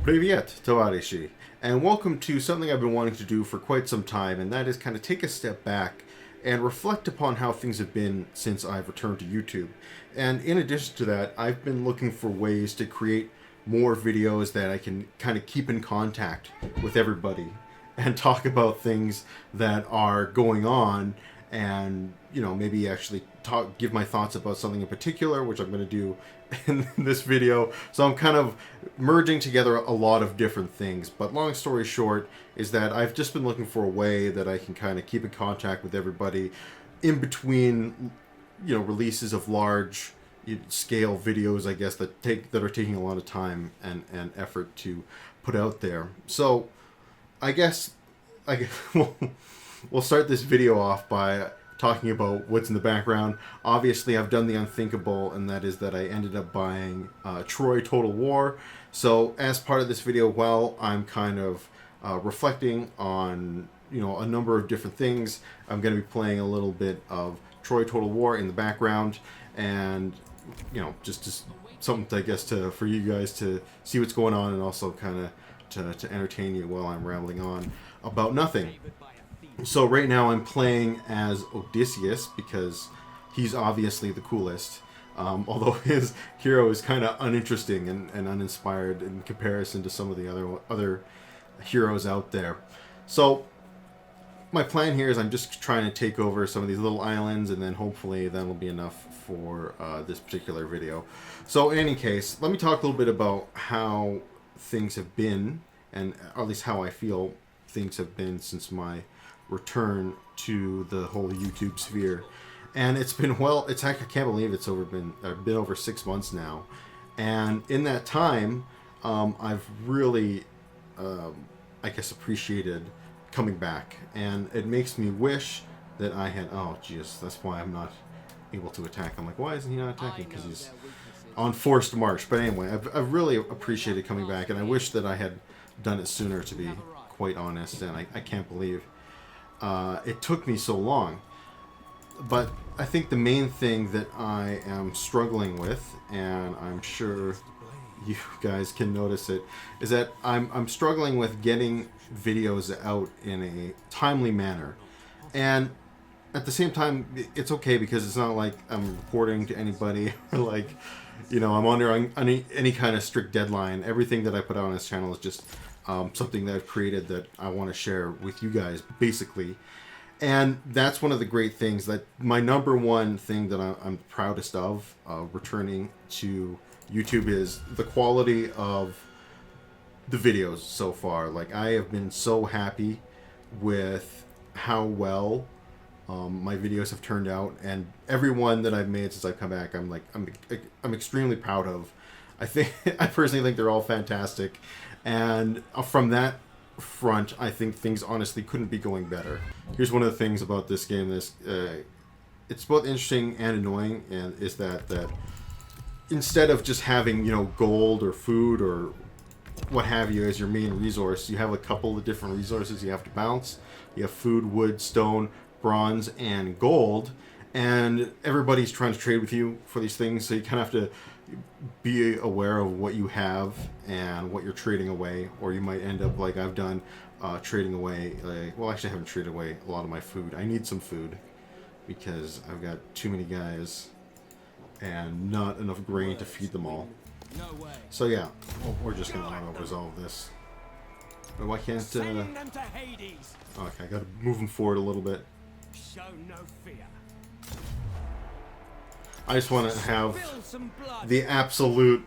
Привет, товарищи, and welcome to something I've been wanting to do for quite some time, and that is kind of take a step back and reflect upon how things have been since I've returned to YouTube. And in addition to that, I've been looking for ways to create more videos that I can kind of keep in contact with everybody and talk about things that are going on, and maybe actually give my thoughts about something in particular, which I'm going to do in this video. So I'm kind of merging together a lot of different things, but long story short is that I've just been looking for a way that I can kind of keep in contact with everybody in between releases of large scale videos, I guess, that are taking a lot of time and effort to put out there. So I guess we'll start this video off by talking about what's in the background. Obviously, I've done the unthinkable, and that is that I ended up buying Troy Total War. So as part of this video, while I'm kind of reflecting on a number of different things, I'm going to be playing a little bit of Troy Total War in the background, and just something, I guess, for you guys to see what's going on, and also kind of to entertain you while I'm rambling on about nothing. So right now I'm playing as Odysseus because he's obviously the coolest, although his hero is kind of uninteresting and uninspired in comparison to some of the other heroes out there. So my plan here is I'm just trying to take over some of these little islands, and then hopefully that'll be enough for this particular video. So in any case, let me talk a little bit about how things have been, and at least how I feel things have been since my return to the whole YouTube sphere. And it's been, I can't believe it's been over 6 months now, and in that time I've really I guess appreciated coming back, and it makes me wish that I had, oh geez, that's why I'm not able to attack. I'm like, why isn't he not attacking? Because he's on forced march. But anyway, I've really appreciated coming back, and I wish that I had done it sooner, to be quite honest, and I can't believe it took me so long. But I think the main thing that I am struggling with, and I'm sure you guys can notice it, is that I'm struggling with getting videos out in a timely manner. And at the same time, it's okay, because it's not like I'm reporting to anybody like I'm under any kind of strict deadline. Everything that I put out on this channel is just something that I've created that I want to share with you guys, basically. And that's one of the great things, that my number one thing that I'm proudest of returning to YouTube is the quality of the videos so far. Like, I have been so happy with how well my videos have turned out, and every one that I've made since I've come back, I'm extremely proud of. I personally think they're all fantastic, and from that front, I think things honestly couldn't be going better. Here's one of the things about this game. It's both interesting and annoying, and is that instead of just having gold or food or what have you as your main resource, you have a couple of different resources you have to balance. You have food, wood, stone, bronze, and gold, and everybody's trying to trade with you for these things, so you kind of have to be aware of what you have and what you're trading away, or you might end up like I've done, trading away, actually I haven't traded away a lot of my food. I need some food because I've got too many guys and not enough grain to feed them all. So yeah, we're just gonna resolve this. But why can't okay, I gotta move them forward a little bit. Show no fear. I just want to have the absolute,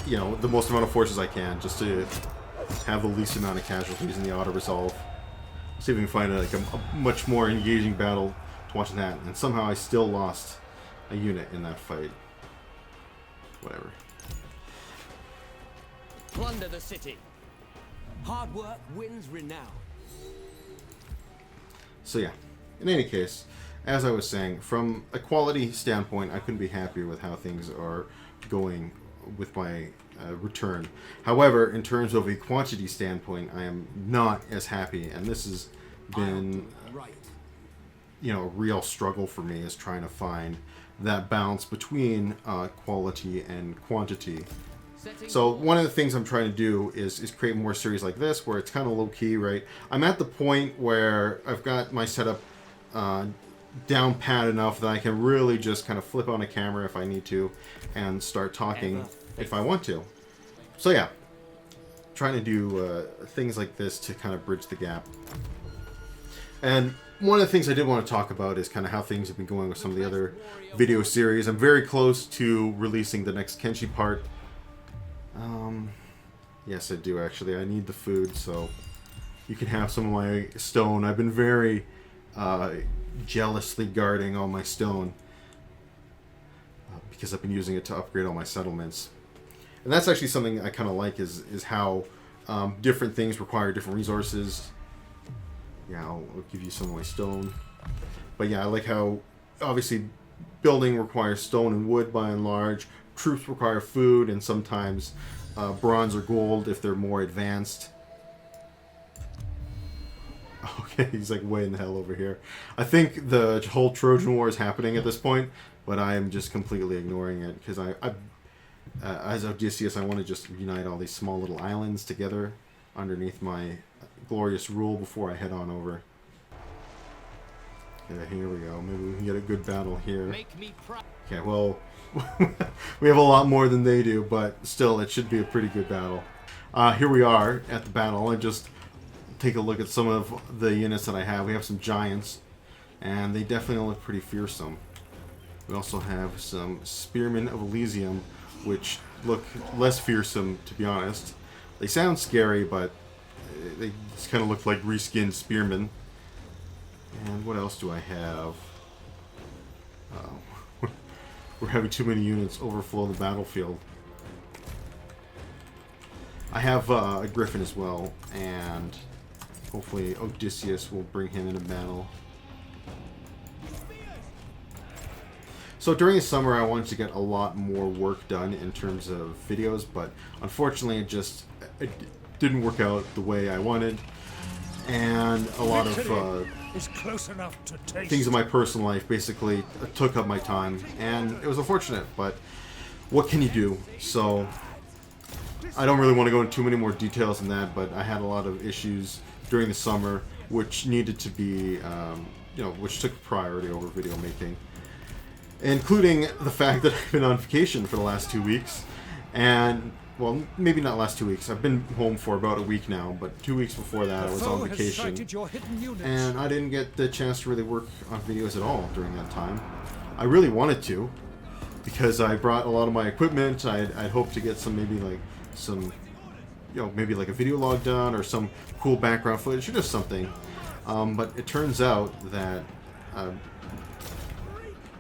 the most amount of forces I can, just to have the least amount of casualties in the auto-resolve. See if we can find a much more engaging battle to watch that. And somehow I still lost a unit in that fight. Whatever. Plunder the city. Hard work wins renown. So yeah, in any case, as I was saying, from a quality standpoint, I couldn't be happier with how things are going with my return. However, in terms of a quantity standpoint, I am not as happy, and this has been a real struggle for me, is trying to find that balance between quality and quantity. So one of the things I'm trying to do is create more series like this where it's kind of low key, right? I'm at the point where I've got my setup down pat enough that I can really just kind of flip on a camera if I need to and start talking if I want to. So yeah, trying to do things like this to kind of bridge the gap. And one of the things I did want to talk about is kind of how things have been going with some of the other video series. I'm very close to releasing the next Kenshi part. Yes, I do actually. I need the food, so you can have some of my stone. I've been very jealously guarding all my stone because I've been using it to upgrade all my settlements. And that's actually something I kind of like is how different things require different resources. Yeah, I'll give you some of my stone. But yeah, I like how obviously building requires stone and wood by and large. Troops require food and sometimes bronze or gold if they're more advanced. Okay, he's like way in the hell over here. I think the whole Trojan War is happening at this point, but I am just completely ignoring it because as Odysseus, I want to just unite all these small little islands together underneath my glorious rule before I head on over. Yeah, here we go. Maybe we can get a good battle here. Okay, well, we have a lot more than they do, but still, it should be a pretty good battle. Here we are at the battle. And just take a look at some of the units that I have. We have some giants, and they definitely look pretty fearsome. We also have some spearmen of Elysium, which look less fearsome, to be honest. They sound scary, but they just kind of look like reskinned spearmen. And what else do I have? We're having too many units overflow the battlefield. I have a griffin as well, and hopefully Odysseus will bring him into battle. So during the summer I wanted to get a lot more work done in terms of videos, but unfortunately it didn't work out the way I wanted. And a lot of things in my personal life basically took up my time, and it was unfortunate, but what can you do? So I don't really want to go into too many more details than that, but I had a lot of issues during the summer which needed to be, which took priority over video making, including the fact that I've been on vacation for the last 2 weeks, and well, maybe not last 2 weeks. I've been home for about a week now, but 2 weeks before that I was on vacation, and I didn't get the chance to really work on videos at all during that time. I really wanted to, because I brought a lot of my equipment. I'd hoped to get maybe like a video log done or some cool background footage or just something. But it turns out that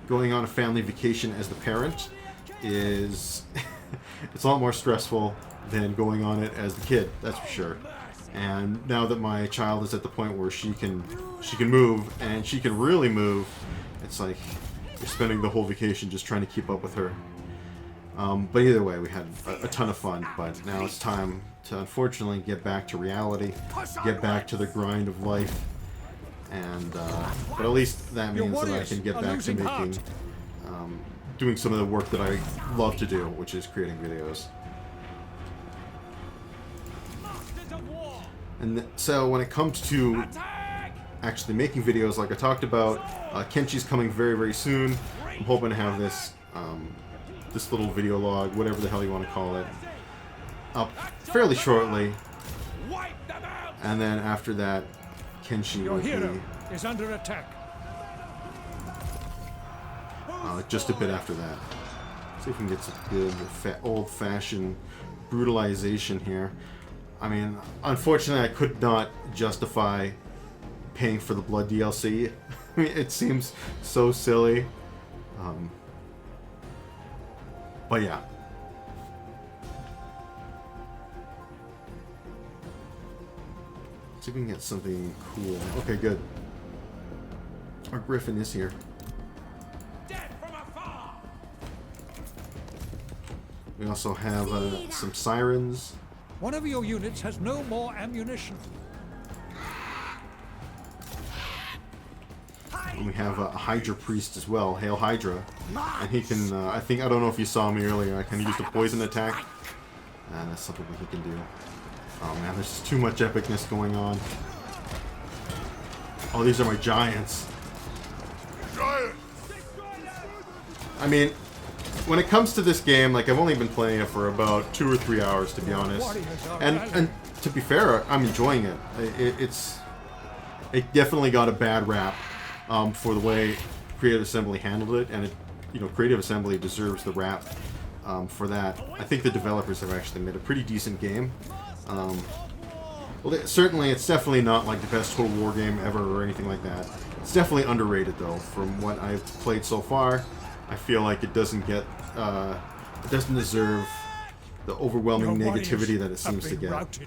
going on a family vacation as the parent is it's a lot more stressful than going on it as the kid, that's for sure. And now that my child is at the point where she can move, and she can really move, it's like you're spending the whole vacation just trying to keep up with her. But either way, we had a ton of fun, but now it's time to unfortunately get back to reality, get back to the grind of life, and but at least that means that I can get back to making doing some of the work that I love to do, which is creating videos. And so when it comes to actually making videos, like I talked about, Kenshi's coming very, very soon. I'm hoping to have this this little video log, whatever the hell you want to call it, up fairly shortly. And then after that, Kenshi will be is under attack. Just a bit after that. See if we can get some good old-fashioned brutalization here. I mean, unfortunately, I could not justify paying for the blood DLC. I mean, it seems so silly. But yeah. See if we can get something cool. Okay, good. Our griffin is here. We also have some sirens. One of your units has no more ammunition. And we have a Hydra priest as well, Hail Hydra, and he can. I don't know if you saw me earlier. I can use the poison attack, And that's something that he can do. Oh man, there's just too much epicness going on. Oh, these are my giants. I mean, when it comes to this game, like, I've only been playing it for about 2 or 3 hours, to be honest. And to be fair, I'm enjoying it. It definitely got a bad rap for the way Creative Assembly handled it, and Creative Assembly deserves the rap for that. I think the developers have actually made a pretty decent game. Certainly, it's definitely not like the best Total War game ever or anything like that. It's definitely underrated, though. From what I've played so far, I feel like it doesn't get, it doesn't deserve the overwhelming negativity that it seems to get.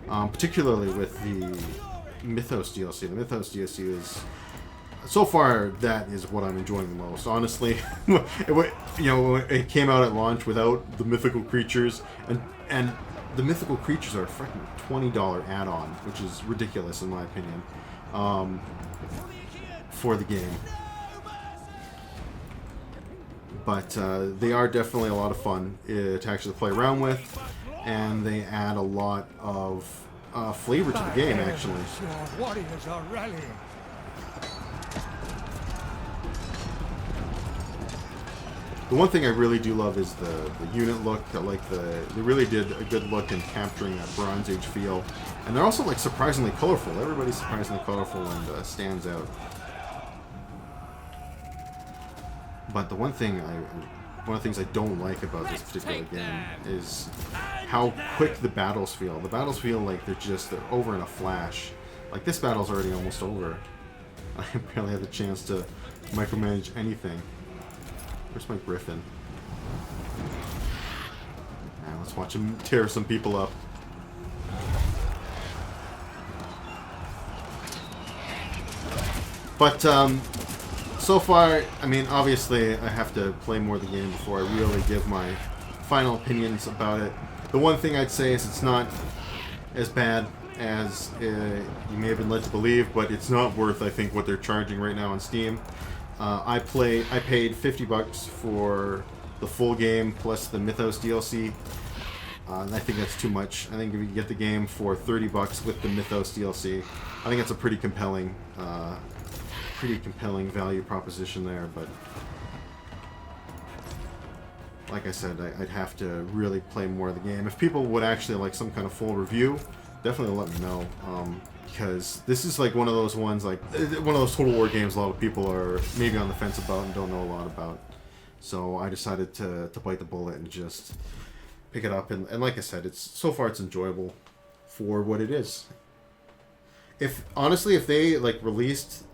Particularly with the Mythos DLC. The Mythos DLC is, so far, that is what I'm enjoying the most. Honestly, it came out at launch without the mythical creatures, and the mythical creatures are a freaking $20 add-on, which is ridiculous in my opinion, for the game. But they are definitely a lot of fun to actually play around with, and they add a lot of flavor to the game, actually. Warriors are rallying. The one thing I really do love is the unit look. They really did a good look in capturing that Bronze Age feel, and they're also like surprisingly colorful. Everybody's surprisingly colorful and stands out. But the one of the things I don't like about this particular game is how quick the battles feel. The battles feel like they're over in a flash. Like, this battle's already almost over. I barely had the chance to micromanage anything. Where's my Griffin? Now let's watch him tear some people up. But so far, I mean, obviously I have to play more of the game before I really give my final opinions about it. The one thing I'd say is it's not as bad as you may have been led to believe, but it's not worth, I think, what they're charging right now on Steam. I paid $50 for the full game plus the Mythos DLC. And I think that's too much. I think if you get the game for $30 with the Mythos DLC, I think that's a pretty compelling value proposition there. But like I said, I'd have to really play more of the game. If people would actually like some kind of full review, definitely let me know. Because this is like one of those ones, like one of those Total War games a lot of people are maybe on the fence about and don't know a lot about. So I decided to bite the bullet and just pick it up. And like I said, so far it's enjoyable for what it is. Honestly, if they like released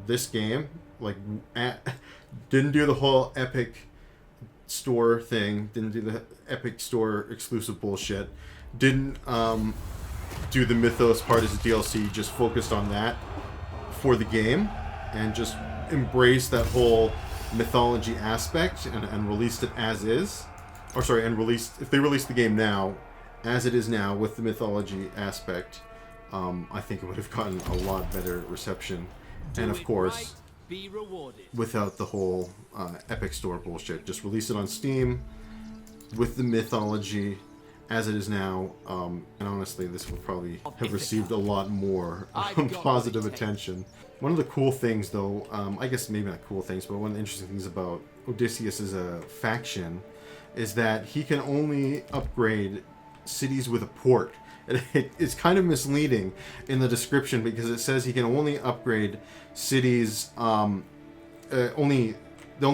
this game, like didn't do the whole Epic Store thing, didn't do the Epic Store exclusive bullshit, didn't do the Mythos part as a DLC, just focused on that for the game, and just embraced that whole mythology aspect and released it as is. Or sorry, if they released the game now, as it is now, with the mythology aspect, I think it would have gotten a lot better reception. And of course, without the whole Epic Store bullshit. Just release it on Steam with the mythology as it is now, and honestly, this would probably have received a lot more positive attention. One of the cool things, though, I guess maybe not cool things, but one of the interesting things about Odysseus as a faction is that he can only upgrade cities with a port. It's kind of misleading in the description because it says he can only upgrade cities, the only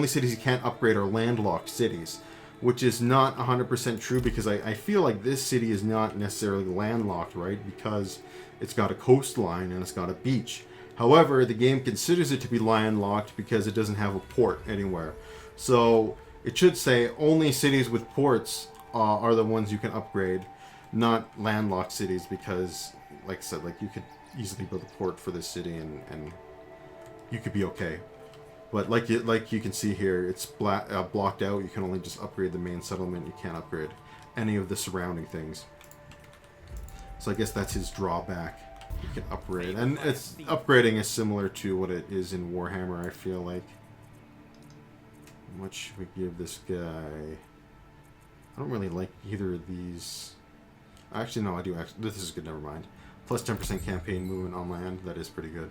cities he can't upgrade are landlocked cities, which is not 100% true because I feel like this city is not necessarily landlocked, right? Because it's got a coastline and it's got a beach. However, the game considers it to be landlocked because it doesn't have a port anywhere. So it should say only cities with ports are the ones you can upgrade, not landlocked cities, because, like I said, like you could easily build a port for this city and you could be okay. But like you can see here, it's blocked out. You can only just upgrade the main settlement. You can't upgrade any of the surrounding things. So I guess that's his drawback. You can upgrade, and upgrading is similar to what it is in Warhammer, I feel like. What should we give this guy? I don't really like either of these. Actually, no, I do. Actually, this is good. Never mind. Plus 10% campaign movement on land. That is pretty good.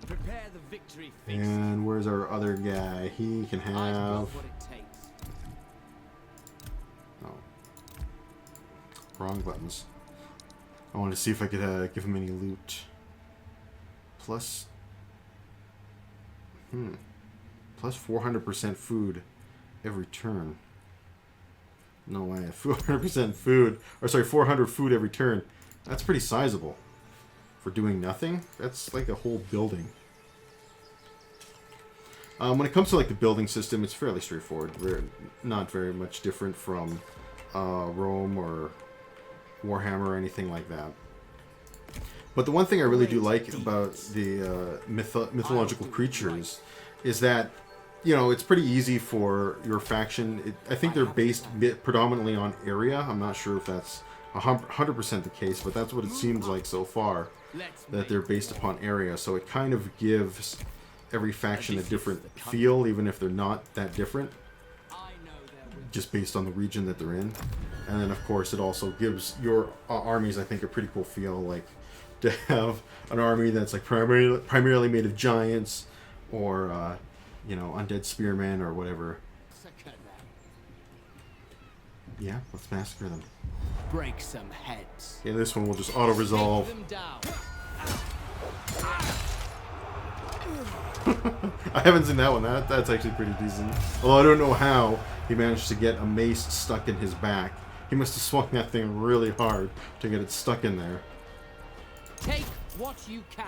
Prepare the victory feast. And where's our other guy? He can I've got have. what it takes. Oh, wrong buttons. I wanted to see if I could give him any loot. Plus. Plus 400% food every turn. No way. 400% food. Or sorry, 400 food every turn. That's pretty sizable. For doing nothing? That's like a whole building. When it comes to like the building system, it's fairly straightforward. Not very much different from Rome or Warhammer or anything like that. But the one thing I really do like about the mythological creatures is that, you know, it's pretty easy for your faction. I think they're based predominantly on area. I'm not sure if that's 100% the case, but that's what it seems like so far, that they're based upon area. So it kind of gives every faction a different feel, even if they're not that different, just based on the region that they're in. And then, of course, it also gives your armies, I think, a pretty cool feel, like to have an army that's like primarily made of giants or, you know, undead spearmen or whatever. Yeah, let's massacre them. Break some heads. Okay, this one will just auto-resolve. Take them down. I haven't seen that one. That's actually pretty decent. Although I don't know how he managed to get a mace stuck in his back. He must have swung that thing really hard to get it stuck in there. Take what you can.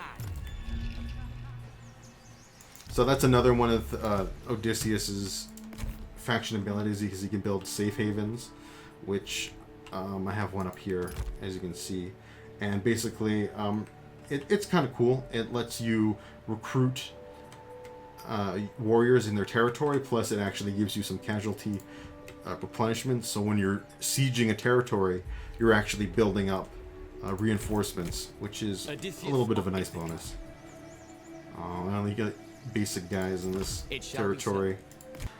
So that's another one of Odysseus's faction abilities, because he can build safe havens, which I have one up here, as you can see. And basically, it's kind of cool. It lets you recruit warriors in their territory, plus it actually gives you some casualty replenishment. So when you're sieging a territory, you're actually building up reinforcements, which is Odysseus a little bit of a nice bonus. I only get basic guys in this territory.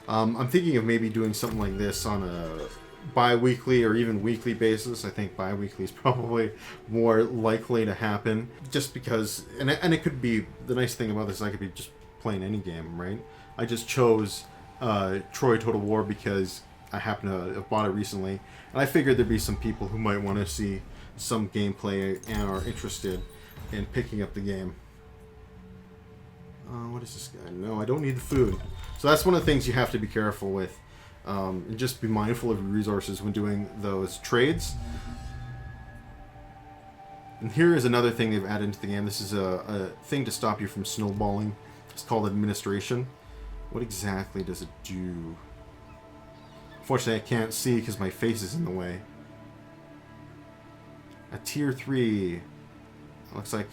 I'm thinking of maybe doing something like this on a bi-weekly or even weekly basis. I think bi-weekly is probably more likely to happen, just because, and it could be, the nice thing about this, I could be just playing any game, right? I just chose Troy Total War because I happen to have bought it recently, and I figured there'd be some people who might want to see some gameplay and are interested in picking up the game. What is this guy? No, I don't need the food. So that's one of the things you have to be careful with. And just be mindful of your resources when doing those trades. And here is another thing they've added into the game. This is a thing to stop you from snowballing. It's called administration. What exactly does it do? Unfortunately, I can't see because my face is in the way. A tier 3. Looks like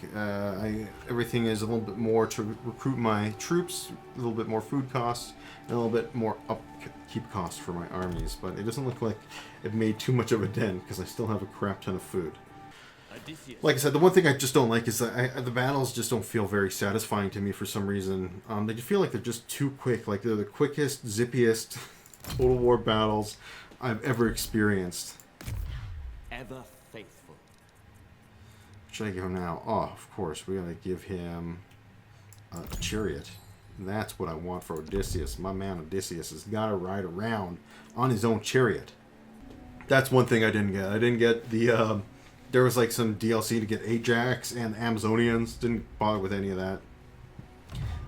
everything is a little bit more to recruit my troops, a little bit more food costs, and a little bit more upkeep costs for my armies. But it doesn't look like it made too much of a dent, because I still have a crap ton of food. Odysseus. Like I said, the one thing I just don't like is that the battles just don't feel very satisfying to me for some reason. They just feel like they're just too quick. Like they're the quickest, zippiest Total War battles I've ever experienced. Ever faithful. Should I give him now? Oh, of course, we gotta give him a chariot. That's what I want for Odysseus. My man Odysseus has gotta ride around on his own chariot. That's one thing I didn't get. I didn't get the, there was like some DLC to get Ajax and Amazonians. Didn't bother with any of that.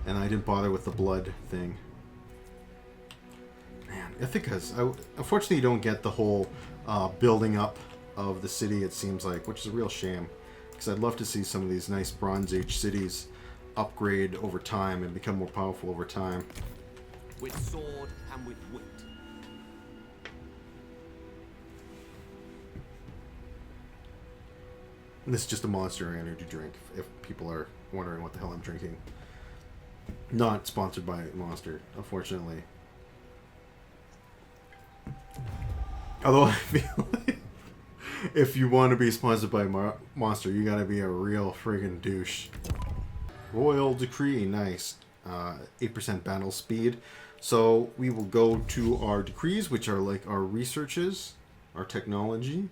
And I didn't bother with the blood thing. Man, Ithaca's, unfortunately you don't get the whole building up of the city, it seems like, which is a real shame. Because I'd love to see some of these nice Bronze Age cities upgrade over time and become more powerful over time. With sword and with wit. And this is just a Monster energy drink, if people are wondering what the hell I'm drinking. Not sponsored by Monster, unfortunately. Although I feel like if you want to be sponsored by Monster, you gotta be a real friggin' douche. Royal Decree, nice. 8% battle speed. So we will go to our decrees, which are like our researches, our technology.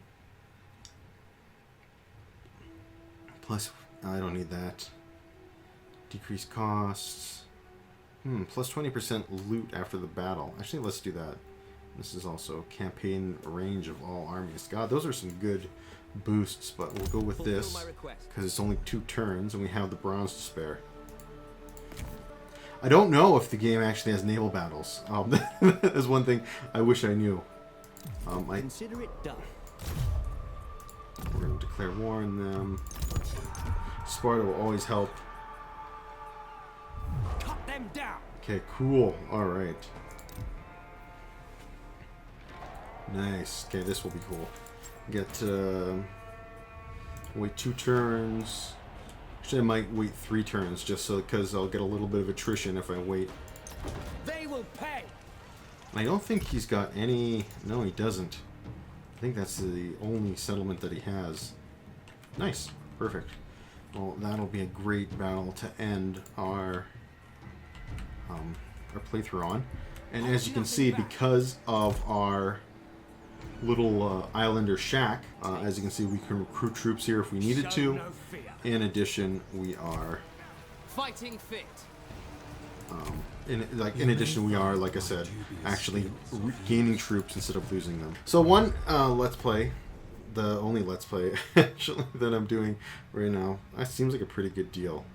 Plus, I don't need that. Decrease costs. Plus 20% loot after the battle. Actually, let's do that. This is also campaign range of all armies. God, those are some good boosts, but we'll go with this because it's only 2 turns and we have the bronze to spare. I don't know if the game actually has naval battles. That's one thing I wish I knew. Consider it done. We're going to declare war on them. Sparta will always help. Cut them down. Okay, cool. Alright. Nice. Okay, this will be cool. Get wait 2 turns. Actually, I might wait 3 turns just so because I'll get a little bit of attrition if I wait. They will pay. I don't think he's got any. No, he doesn't. I think that's the only settlement that he has. Nice. Perfect. Well, that'll be a great battle to end our playthrough on. And as you can see, because of our little islander shack, as you can see, we can recruit troops here if we needed to. In addition, we are fighting fit. in addition, we are, like I said, actually gaining troops instead of losing them. So one let's play, the only let's play actually that I'm doing right now, that seems like a pretty good deal.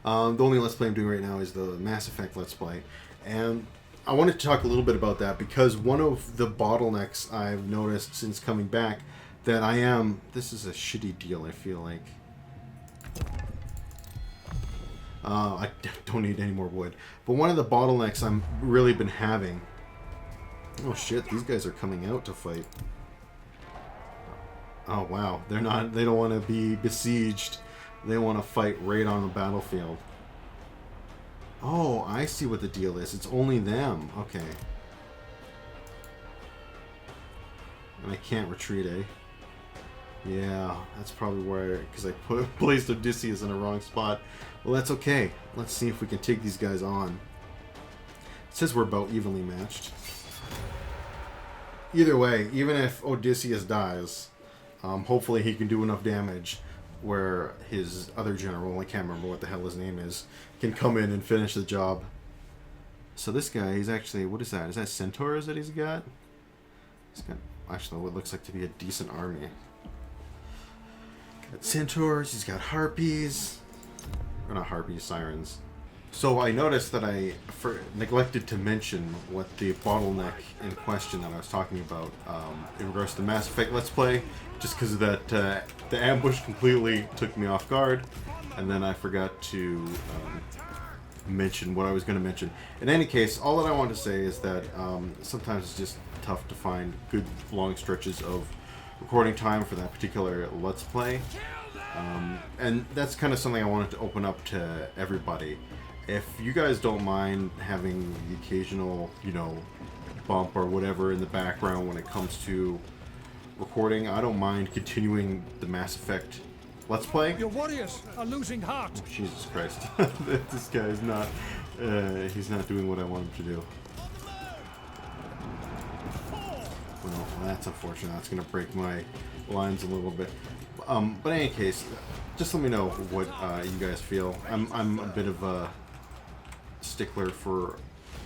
The only let's play I'm doing right now is the Mass Effect let's play, and I wanted to talk a little bit about that because one of the bottlenecks I've noticed since coming back that this is a shitty deal, I feel like. I don't need any more wood. But one of the bottlenecks I'm really been having... Oh shit, these guys are coming out to fight. Oh wow, they don't want to be besieged. They want to fight right on the battlefield. Oh, I see what the deal is. It's only them. Okay. And I can't retreat, eh? Yeah, that's probably where... Because I placed Odysseus in the wrong spot. Well, that's okay. Let's see if we can take these guys on. It says we're about evenly matched. Either way, even if Odysseus dies, hopefully he can do enough damage where his other general, I can't remember what the hell his name is, can come in and finish the job. So this guy, he's actually... What is that? Is that centaurs that he's got? He's got actually what looks like to be a decent army. Got centaurs, he's got harpies. Or not harpies, sirens. So I noticed that I neglected to mention what the bottleneck in question that I was talking about in regards to Mass Effect Let's Play, just because of that the ambush completely took me off guard, and then I forgot to mention what I was going to mention. In any case, all that I want to say is that sometimes it's just tough to find good long stretches of recording time for that particular Let's Play. And that's kind of something I wanted to open up to everybody. If you guys don't mind having the occasional, bump or whatever in the background when it comes to recording, I don't mind continuing the Mass Effect Let's Play. Your warriors are losing heart. Oh, Jesus Christ. This guy is not, he's not doing what I want him to do. Well, that's unfortunate. That's going to break my lines a little bit. But in any case, just let me know what you guys feel. I'm a bit of a stickler for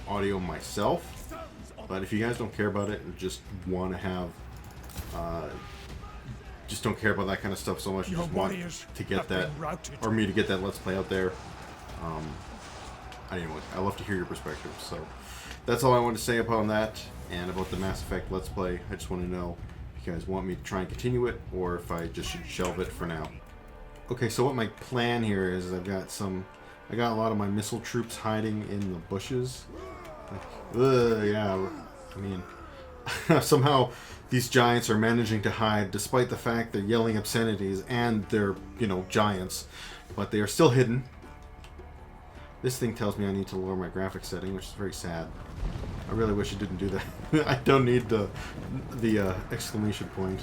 audio myself, but if you guys don't care about it and just want to have just don't care about that kind of stuff so much, you just want to get that, or me to get that Let's Play out there, anyway, I love to hear your perspective. So that's all I want to say about that and about the Mass Effect Let's Play. I just want to know if you guys want me to try and continue it or if I just should shelve it for now. Okay, so what my plan here is I got a lot of my missile troops hiding in the bushes. Yeah, I mean, somehow these giants are managing to hide despite the fact they're yelling obscenities and they're, giants, but they are still hidden. This thing tells me I need to lower my graphics setting, which is very sad. I really wish it didn't do that. I don't need the exclamation point.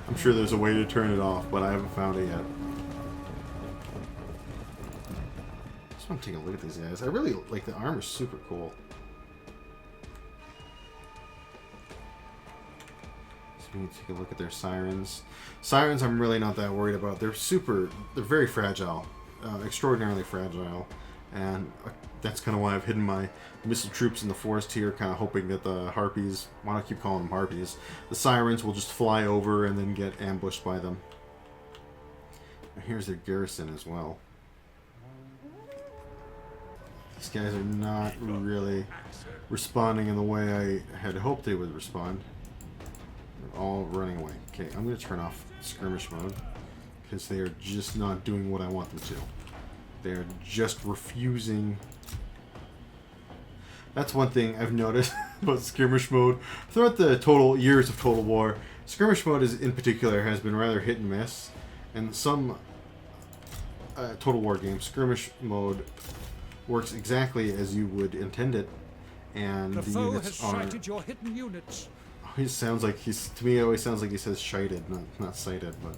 I'm sure there's a way to turn it off, but I haven't found it yet. just want to take a look at these guys. I really like the armor. Super cool. So we need to take a look at their sirens. Sirens, I'm really not that worried about. They're very fragile, extraordinarily fragile, and that's kind of why I've hidden my missile troops in the forest here, kind of hoping that the harpies, why do I keep calling them harpies? The sirens will just fly over and then get ambushed by them. And here's their garrison as well. These guys are not really responding in the way I had hoped they would respond. They're all running away. Okay, I'm going to turn off skirmish mode because they are just not doing what I want them to. They're just refusing. That's one thing I've noticed about skirmish mode. Throughout the total years of Total War, skirmish mode in particular has been rather hit and miss. And some Total War games, skirmish mode works exactly as you would intend it, and The the foe units has are. sighted your hidden units. He sounds like he's. To me, it always sounds like he says "shited," not "sighted." But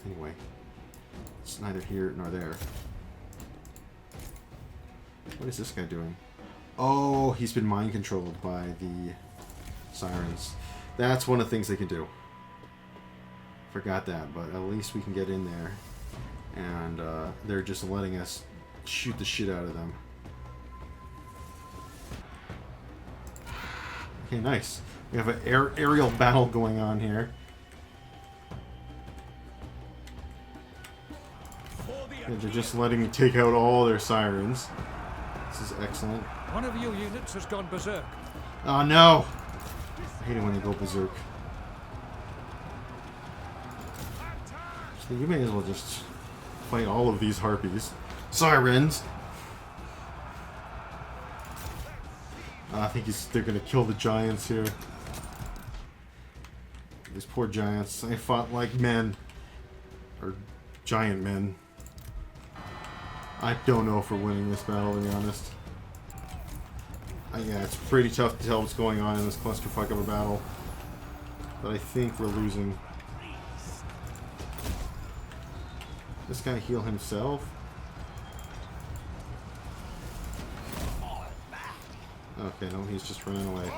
anyway, it's neither here nor there. What is this guy doing? Oh, he's been mind controlled by the sirens. That's one of the things they can do. Forgot that, but at least we can get in there. And they're just letting us shoot the shit out of them. Okay, nice. We have an aerial battle going on here. And they're just letting me take out all their sirens. This is excellent. One of your units has gone berserk. Oh no! I hate it when they go berserk. So you may as well just fight all of these harpies. Sirens! I think they're gonna kill the giants here. These poor giants. They fought like men. Or giant men. I don't know if we're winning this battle, to be honest. Yeah, it's pretty tough to tell what's going on in this clusterfuck of a battle. But I think we're losing. This guy heal himself? Okay, no, he's just running away.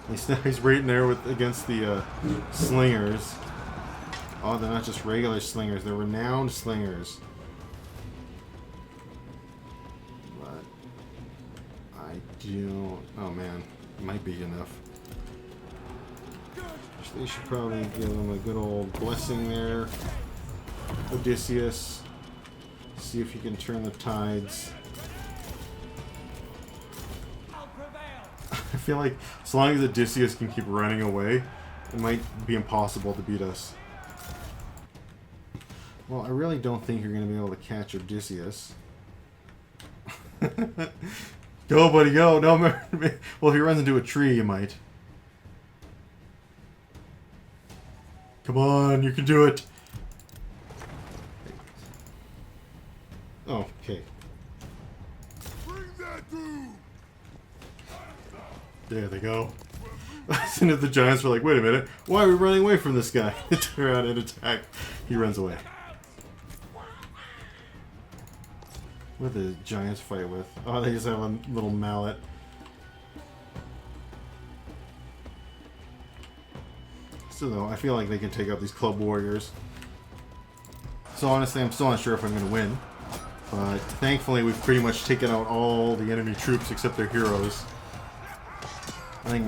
He's right in there against the slingers. Oh, they're not just regular slingers, they're renowned slingers. But I do. Oh man, it might be enough. They should probably give him a good old blessing there. Odysseus. See if you can turn the tides. I feel like as long as Odysseus can keep running away, it might be impossible to beat us. Well, I really don't think you're going to be able to catch Odysseus. Go, buddy, go. No, well, if he runs into a tree, you might. Come on, you can do it. Oh, okay. There they go. As soon as the giants were like, wait a minute, why are we running away from this guy? They turn around and attack. He runs away. What do the giants fight with? Oh, they just have a little mallet. Still though, I feel like they can take out these club warriors. So honestly, I'm still not sure if I'm going to win. But thankfully, we've pretty much taken out all the enemy troops except their heroes. I think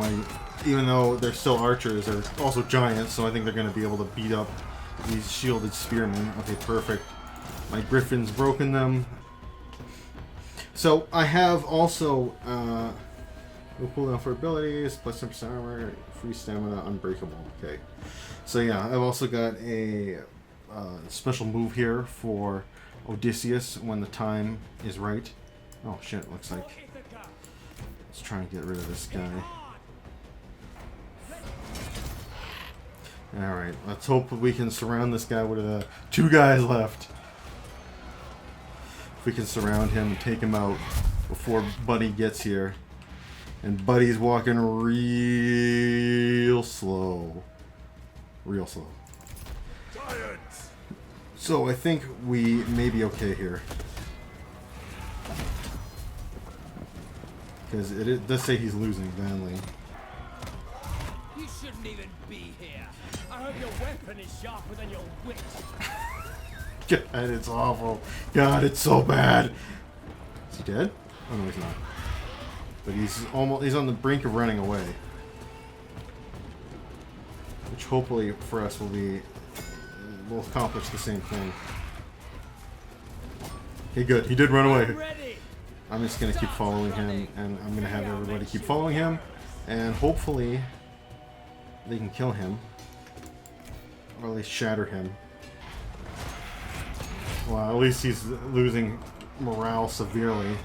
even though they're still archers, they're also giants, so I think they're going to be able to beat up these shielded spearmen. Okay, perfect. My griffin's broken them. So I have also we'll pull down for abilities, plus 10% armor, free stamina, unbreakable. Okay. So yeah, I've also got a special move here for Odysseus when the time is right. Oh shit, looks like. Let's try and get rid of this guy. Alright, let's hope we can surround this guy with 2 guys left. If we can surround him and take him out before Buddy gets here. And Buddy's walking real slow. Real slow. So I think we may be okay here. Because it does say he's losing badly. You shouldn't even be here. I hope your weapon is sharper than your wit. God, it's awful. God, it's so bad. Is he dead? Oh no, he's not. But he's on the brink of running away. Which hopefully for us will accomplish the same thing. Okay, good. He did run away. I'm just gonna keep following him, and I'm gonna have everybody keep following him, and hopefully they can kill him, or at least shatter him. Well, at least he's losing morale severely.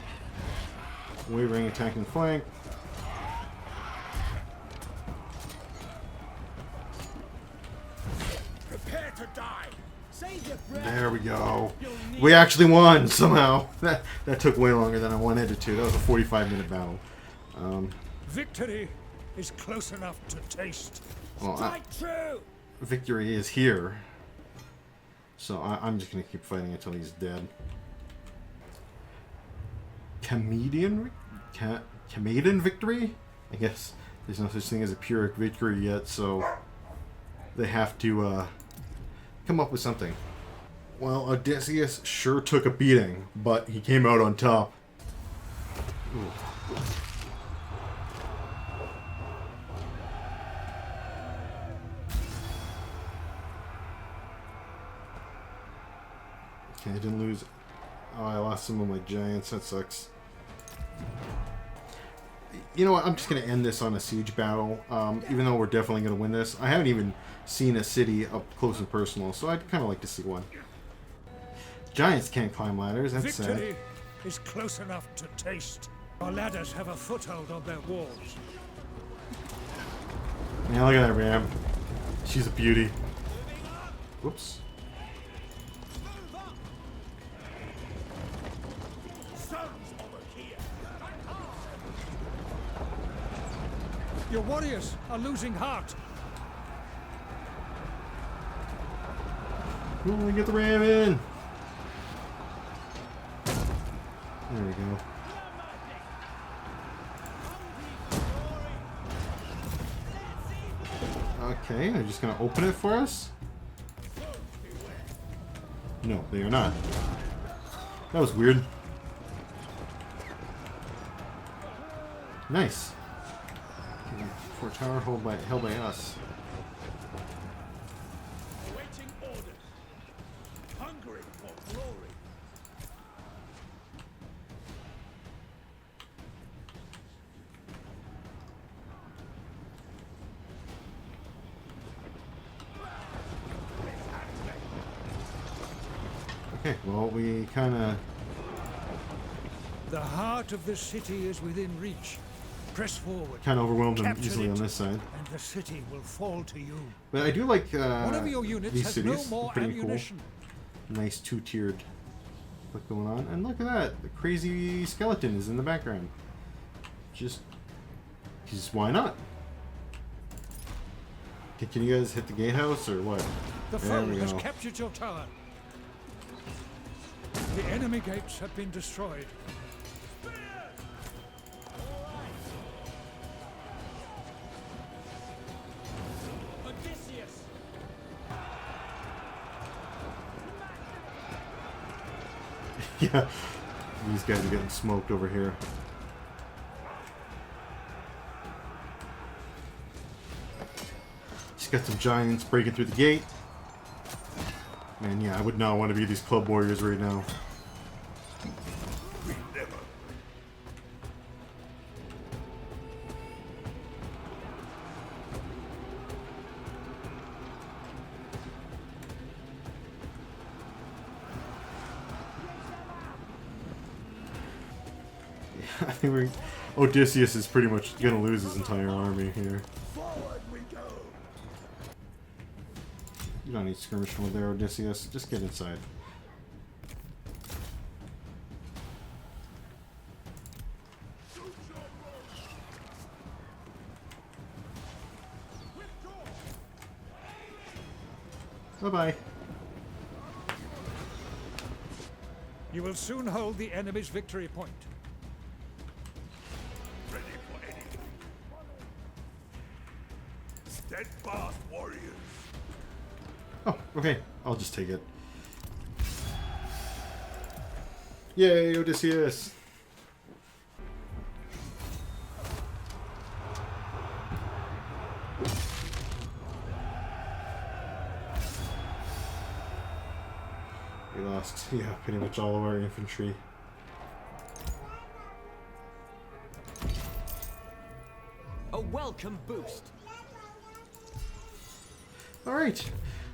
Wavering, attacking flank. Prepare to die. Save your breath. There we go. We actually won somehow. That took way longer than I wanted it to. That was a 45-minute battle. Victory is close enough to taste. Well, True. victory is here. So I'm just gonna keep fighting until he's dead. Comedian victory? I guess there's no such thing as a Pyrrhic victory yet, so they have to come up with something. Well, Odysseus sure took a beating, but he came out on top. Ooh. Okay, I didn't lose. Oh, I lost some of my giants. That sucks. You know what? I'm just going to end this on a siege battle. Even though we're definitely going to win this. I haven't even seen a city up close and personal, so I'd kind of like to see one. Giants can't climb ladders. That's Victory sad. is close enough to taste. Our ladders have a foothold on their walls. Yeah, look at that ram. She's a beauty. Whoops. Your warriors are losing heart. Come on, get the ram in. There we go. Okay, they're just gonna open it for us? No, they are not. That was weird. Nice. Fort tower held by us. Awaiting orders. Hungry for glory. Okay, well, we kind of... The heart of the city is within reach. Press forward. Kind of overwhelmed them Capture easily it, on this side. and the city will fall to you. But I do like One of your units these has cities. no more They're pretty ammunition. cool. Nice two-tiered look going on. And look at that. The crazy skeleton is in the background. Just why not? Okay, can you guys hit the gatehouse or what? The There foe we has go. captured your tower. The enemy gates have been destroyed. Odysseus. Yeah, these guys are getting smoked over here. Just got some giants breaking through the gate. Man, yeah, I would not want to be these club warriors right now. I think Odysseus is pretty much gonna lose his entire army here. Forward we go. You don't need skirmish from there, Odysseus. Just get inside. Bye-bye. You will soon hold the enemy's victory point. Ready for anything. Steadfast warriors. Oh, okay. I'll just take it. Yay, Odysseus! We lost, yeah, pretty much all of our infantry. A welcome boost. Alright.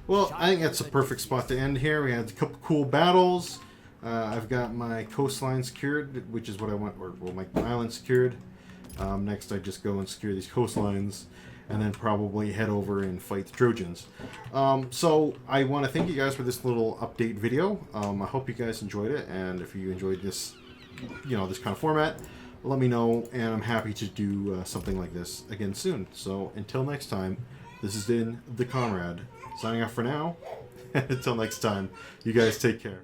Well, I think that's a perfect spot to end here. We had a couple cool battles. I've got my coastline secured, which is what I want, or well, my island secured. Next, I just go and secure these coastlines, and then probably head over and fight the Trojans. So I want to thank you guys for this little update video. I hope you guys enjoyed it, and if you enjoyed this, this kind of format, let me know, and I'm happy to do something like this again soon. So until next time, this has been the Comrade, signing off for now. Until next time, you guys take care.